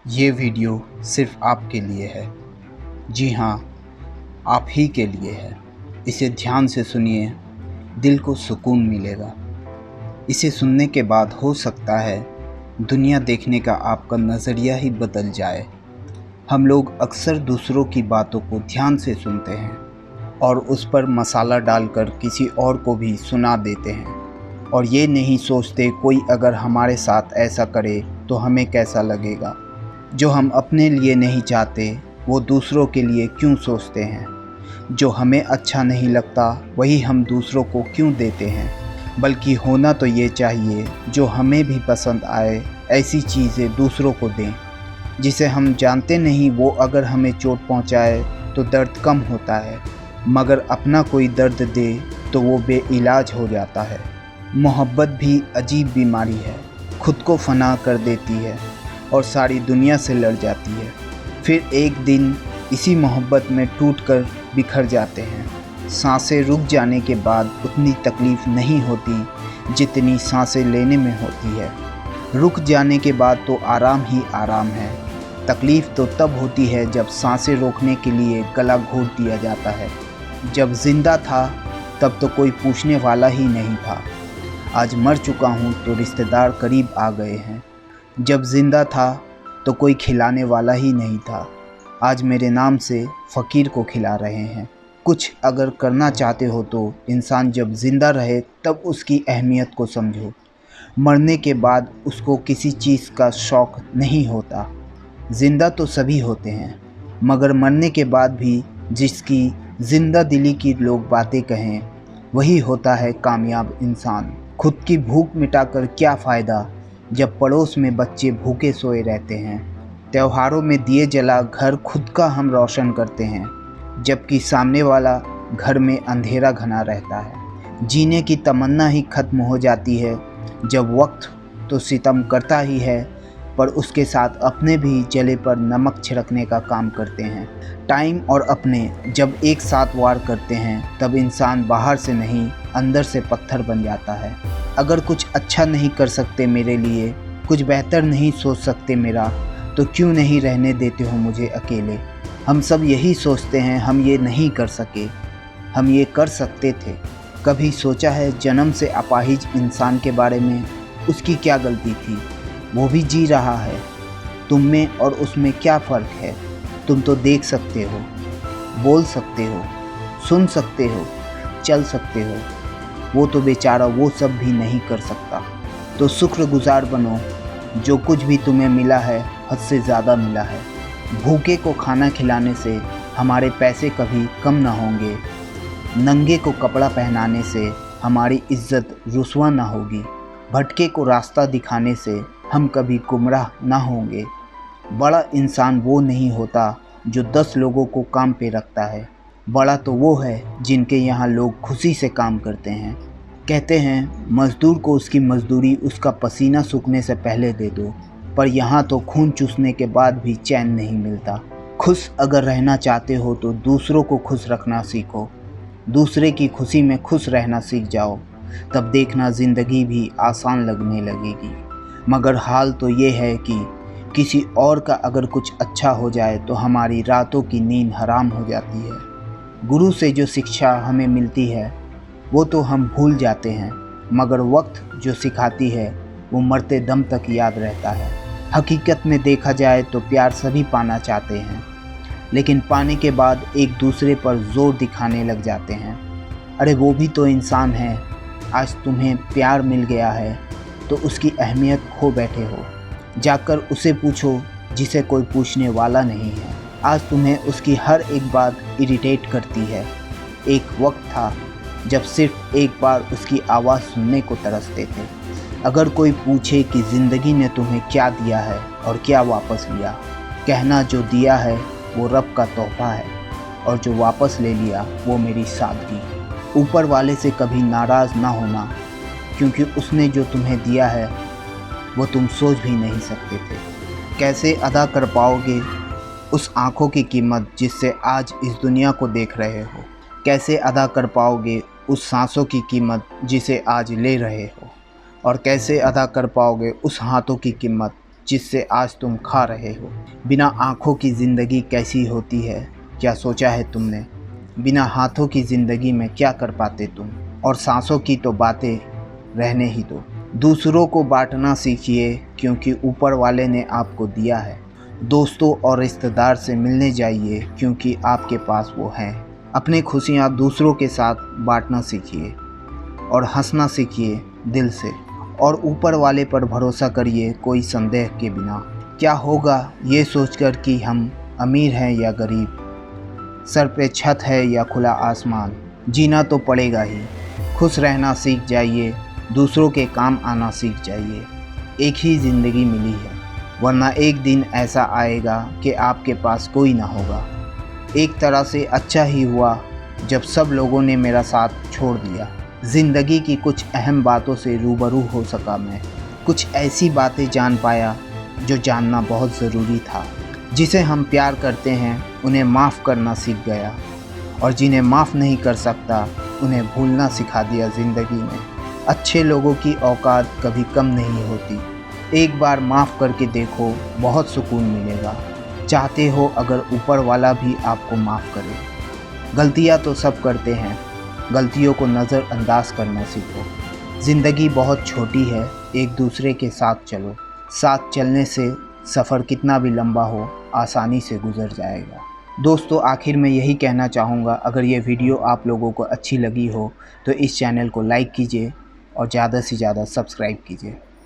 ये वीडियो सिर्फ आपके लिए है। जी हाँ, आप ही के लिए है। इसे ध्यान से सुनिए, दिल को सुकून मिलेगा। इसे सुनने के बाद हो सकता है दुनिया देखने का आपका नज़रिया ही बदल जाए। हम लोग अक्सर दूसरों की बातों को ध्यान से सुनते हैं और उस पर मसाला डालकर किसी और को भी सुना देते हैं, और ये नहीं सोचते कोई अगर हमारे साथ ऐसा करे तो हमें कैसा लगेगा। जो हम अपने लिए नहीं चाहते वो दूसरों के लिए क्यों सोचते हैं। जो हमें अच्छा नहीं लगता वही हम दूसरों को क्यों देते हैं। बल्कि होना तो ये चाहिए जो हमें भी पसंद आए, ऐसी चीज़ें दूसरों को दें। जिसे हम जानते नहीं वो अगर हमें चोट पहुंचाए तो दर्द कम होता है, मगर अपना कोई दर्द दे तो वो बेइलाज हो जाता है। मोहब्बत भी अजीब बीमारी है, खुद को फना कर देती है और सारी दुनिया से लड़ जाती है। फिर एक दिन इसी मोहब्बत में टूटकर बिखर जाते हैं। सांसें रुक जाने के बाद उतनी तकलीफ़ नहीं होती जितनी सांसें लेने में होती है। रुक जाने के बाद तो आराम ही आराम है। तकलीफ़ तो तब होती है जब सांसें रोकने के लिए गला घोट दिया जाता है। जब ज़िंदा था तब तो कोई पूछने वाला ही नहीं था। आज मर चुका हूँ तो रिश्तेदार करीब आ गए हैं। जब ज़िंदा था तो कोई खिलाने वाला ही नहीं था। आज मेरे नाम से फ़कीर को खिला रहे हैं। कुछ अगर करना चाहते हो तो इंसान जब ज़िंदा रहे तब उसकी अहमियत को समझो। मरने के बाद उसको किसी चीज़ का शौक़ नहीं होता। ज़िंदा तो सभी होते हैं, मगर मरने के बाद भी जिसकी ज़िंदा दिली की लोग बातें कहें वही होता है कामयाब इंसान। खुद की भूख मिटाकर क्या फ़ायदा जब पड़ोस में बच्चे भूखे सोए रहते हैं। त्योहारों में दिए जला घर खुद का हम रोशन करते हैं, जबकि सामने वाला घर में अंधेरा घना रहता है। जीने की तमन्ना ही ख़त्म हो जाती है जब वक्त तो सितम करता ही है, पर उसके साथ अपने भी जले पर नमक छिड़कने का काम करते हैं। टाइम और अपने जब एक साथ वार करते हैं तब इंसान बाहर से नहीं अंदर से पत्थर बन जाता है। अगर कुछ अच्छा नहीं कर सकते मेरे लिए, कुछ बेहतर नहीं सोच सकते मेरा, तो क्यों नहीं रहने देते हो मुझे अकेले। हम सब यही सोचते हैं हम ये नहीं कर सके, हम ये कर सकते थे। कभी सोचा है जन्म से अपाहिज इंसान के बारे में, उसकी क्या गलती थी। वो भी जी रहा है। तुम में और उसमें क्या फ़र्क है। तुम तो देख सकते हो, बोल सकते हो, सुन सकते हो, चल सकते हो। वो तो बेचारा वो सब भी नहीं कर सकता। तो शुक्रगुजार बनो, जो कुछ भी तुम्हें मिला है हद से ज़्यादा मिला है। भूखे को खाना खिलाने से हमारे पैसे कभी कम ना होंगे। नंगे को कपड़ा पहनाने से हमारी इज्जत रुस्वा ना होगी। भटके को रास्ता दिखाने से हम कभी गुमराह ना होंगे। बड़ा इंसान वो नहीं होता जो 10 लोगों को काम पे रखता है। बड़ा तो वो है जिनके यहाँ लोग खुशी से काम करते हैं। कहते हैं मज़दूर को उसकी मज़दूरी उसका पसीना सूखने से पहले दे दो, पर यहाँ तो खून चूसने के बाद भी चैन नहीं मिलता। खुश अगर रहना चाहते हो तो दूसरों को खुश रखना सीखो। दूसरे की खुशी में खुश रहना सीख जाओ, तब देखना ज़िंदगी भी आसान लगने लगेगी। मगर हाल तो ये है कि किसी और का अगर कुछ अच्छा हो जाए तो हमारी रातों की नींद हराम हो जाती है। गुरु से जो शिक्षा हमें मिलती है वो तो हम भूल जाते हैं, मगर वक्त जो सिखाती है वो मरते दम तक याद रहता है। हकीकत में देखा जाए तो प्यार सभी पाना चाहते हैं, लेकिन पाने के बाद एक दूसरे पर जोर दिखाने लग जाते हैं। अरे वो भी तो इंसान है। आज तुम्हें प्यार मिल गया है तो उसकी अहमियत खो बैठे हो। जाकर उसे पूछो जिसे कोई पूछने वाला नहीं है। आज तुम्हें उसकी हर एक बात इरिटेट करती है। एक वक्त था जब सिर्फ एक बार उसकी आवाज़ सुनने को तरसते थे। अगर कोई पूछे कि ज़िंदगी ने तुम्हें क्या दिया है और क्या वापस लिया, कहना जो दिया है वो रब का तोहफ़ा है, और जो वापस ले लिया वो मेरी सादगी। ऊपर वाले से कभी नाराज़ ना होना, क्योंकि उसने जो तुम्हें दिया है वो तुम सोच भी नहीं सकते थे। कैसे अदा कर पाओगे उस आँखों की कीमत जिससे आज इस दुनिया को देख रहे हो। कैसे अदा कर पाओगे उस सांसों की कीमत जिसे आज ले रहे हो। और कैसे अदा कर पाओगे उस हाथों की कीमत जिससे आज तुम खा रहे हो। बिना आँखों की ज़िंदगी कैसी होती है, क्या सोचा है तुमने? बिना हाथों की ज़िंदगी में क्या कर पाते तुम? और सांसों की तो बातें रहने ही दो। दूसरों को बांटना सीखिए, क्योंकि ऊपर वाले ने आपको दिया है। दोस्तों और रिश्तेदार से मिलने जाइए, क्योंकि आपके पास वो हैं। अपनी खुशियाँ दूसरों के साथ बांटना सीखिए और हंसना सीखिए दिल से, और ऊपर वाले पर भरोसा करिए कोई संदेह के बिना। क्या होगा ये सोचकर कि हम अमीर हैं या गरीब, सर पे छत है या खुला आसमान, जीना तो पड़ेगा ही। खुश रहना सीख जाइए, दूसरों के काम आना सीख जाइए। एक ही ज़िंदगी मिली है, वरना एक दिन ऐसा आएगा कि आपके पास कोई ना होगा। एक तरह से अच्छा ही हुआ जब सब लोगों ने मेरा साथ छोड़ दिया। ज़िंदगी की कुछ अहम बातों से रूबरू हो सका मैं, कुछ ऐसी बातें जान पाया जो जानना बहुत ज़रूरी था। जिसे हम प्यार करते हैं उन्हें माफ़ करना सीख गया, और जिन्हें माफ़ नहीं कर सकता उन्हें भूलना सिखा दिया ज़िंदगी में। अच्छे लोगों की औकात कभी कम नहीं होती। एक बार माफ़ करके देखो, बहुत सुकून मिलेगा। चाहते हो अगर ऊपर वाला भी आपको माफ़ करे। गलतियाँ तो सब करते हैं, गलतियों को नज़रअंदाज करना सीखो। ज़िंदगी बहुत छोटी है, एक दूसरे के साथ चलो। साथ चलने से सफ़र कितना भी लंबा हो, आसानी से गुजर जाएगा। दोस्तों, आखिर में यही कहना चाहूँगा, अगर ये वीडियो आप लोगों को अच्छी लगी हो तो इस चैनल को लाइक कीजिए और ज़्यादा से ज़्यादा सब्सक्राइब कीजिए।